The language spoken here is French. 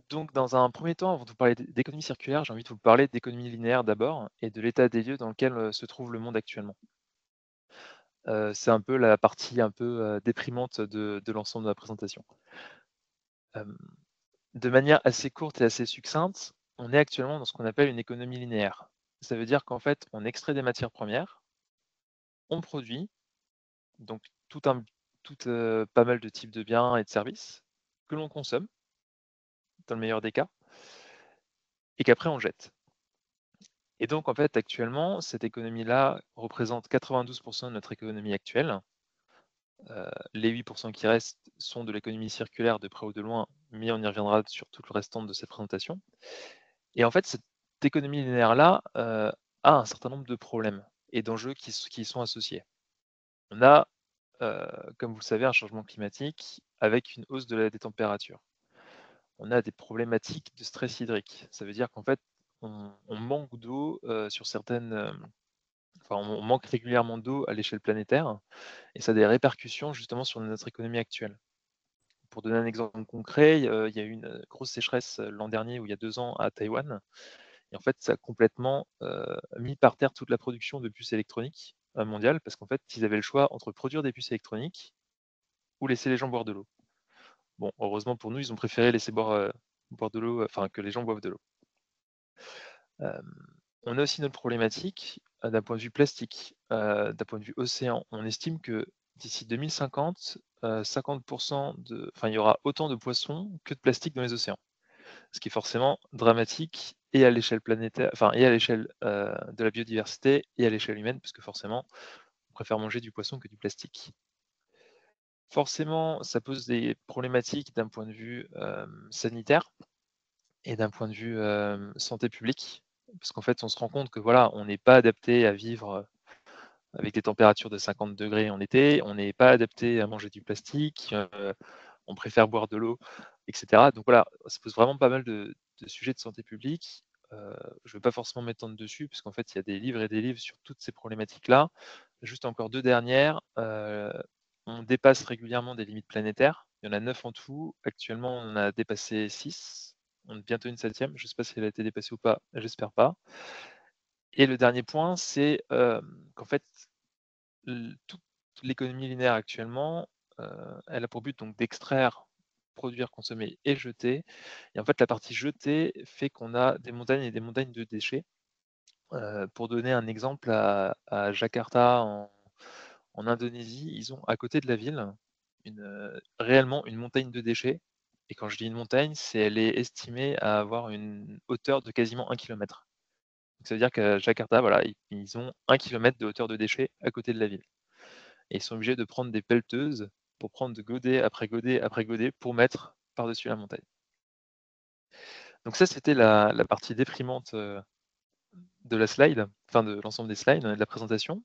Donc dans un premier temps, avant de vous parler d'économie circulaire, j'ai envie de vous parler d'économie linéaire d'abord et de l'état des lieux dans lequel, se trouve le monde actuellement. C'est un peu la partie un peu, déprimante de l'ensemble de la présentation. Hem, de manière assez courte et assez succincte, on est actuellement dans ce qu'on appelle une économie linéaire. Ça veut dire qu'en fait, on extrait des matières premières, on produit, donc tout un pas mal de types de biens et de services que l'on consomme, dans le meilleur des cas, et qu'après on jette. Et donc en fait, actuellement, cette économie-là représente 92 de notre économie actuelle. Les 8 qui restent sont de l'économie circulaire de près ou de loin, mais on y reviendra sur tout le restant de cette présentation. Et en fait, cette économie linéaire-là, a un certain nombre de problèmes et d'enjeux qui y sont associés. On a, comme vous le savez, un changement climatique avec une hausse des températures. On a des problématiques de stress hydrique. Ça veut dire qu'en fait, on manque d'eau, sur certaines, enfin, on manque régulièrement d'eau à l'échelle planétaire et ça a des répercussions justement sur notre économie actuelle. Pour donner un exemple concret, il y a eu une, grosse sécheresse, l'an dernier ou il y a 2 ans à Taïwan et en fait, ça a complètement, mis par terre toute la production de puces électroniques, mondiale parce qu'en fait, ils avaient le choix entre produire des puces électroniques ou laisser les gens boire de l'eau. Bon, heureusement pour nous, ils ont préféré laisser boire de l'eau, enfin que les gens boivent de l'eau. Hem, on a aussi une autre problématique, d'un point de vue plastique, d'un point de vue océan. On estime que d'ici 2050, 50 il y aura autant de poissons que de plastique dans les océans. Ce qui est forcément dramatique et à l'échelle planétaire, enfin et à l'échelle, de la biodiversité et à l'échelle humaine, parce que forcément, on préfère manger du poisson que du plastique. Forcément, ça pose des problématiques d'un point de vue, sanitaire et d'un point de vue, santé publique. Parce qu'en fait, on se rend compte que voilà, on n'est pas adapté à vivre, avec des températures de 50 degrés en été, on n'est pas adapté à manger du plastique, on préfère boire de l'eau et cetera. Donc voilà, ça pose vraiment pas mal de sujets de santé publique. Je ne veux pas forcément m'étendre dessus puisqu'en fait, il y a des livres et des livres sur toutes ces problématiques-là. Juste encore 2 dernières, on dépasse régulièrement des limites planétaires. Il y en a 9 en tout. Actuellement, on en a dépassé 6. On est bientôt une 7e. Je ne sais pas si elle a été dépassée ou pas, j'espère pas. Et le dernier point, c'est, qu'en fait, toute l'économie linéaire actuellement, elle a pour but donc d'extraire, produire, consommer et jeter. Et en fait, la partie jetée fait qu'on a des montagnes et des montagnes de déchets. Pour donner un exemple, à Jakarta en Indonésie, ils ont à côté de la ville réellement une montagne de déchets. Et quand je dis une montagne, elle est estimée à avoir une hauteur de quasiment 1 kilomètre. Donc ça veut dire qu'à Jakarta, voilà, ils ont 1 kilomètre de hauteur de déchets à côté de la ville. Et ils sont obligés de prendre des pelleteuses pour prendre de godet après godet après godet pour mettre par-dessus la montagne. Donc ça, c'était la partie déprimante, de la slide, enfin de l'ensemble des slides, de la présentation.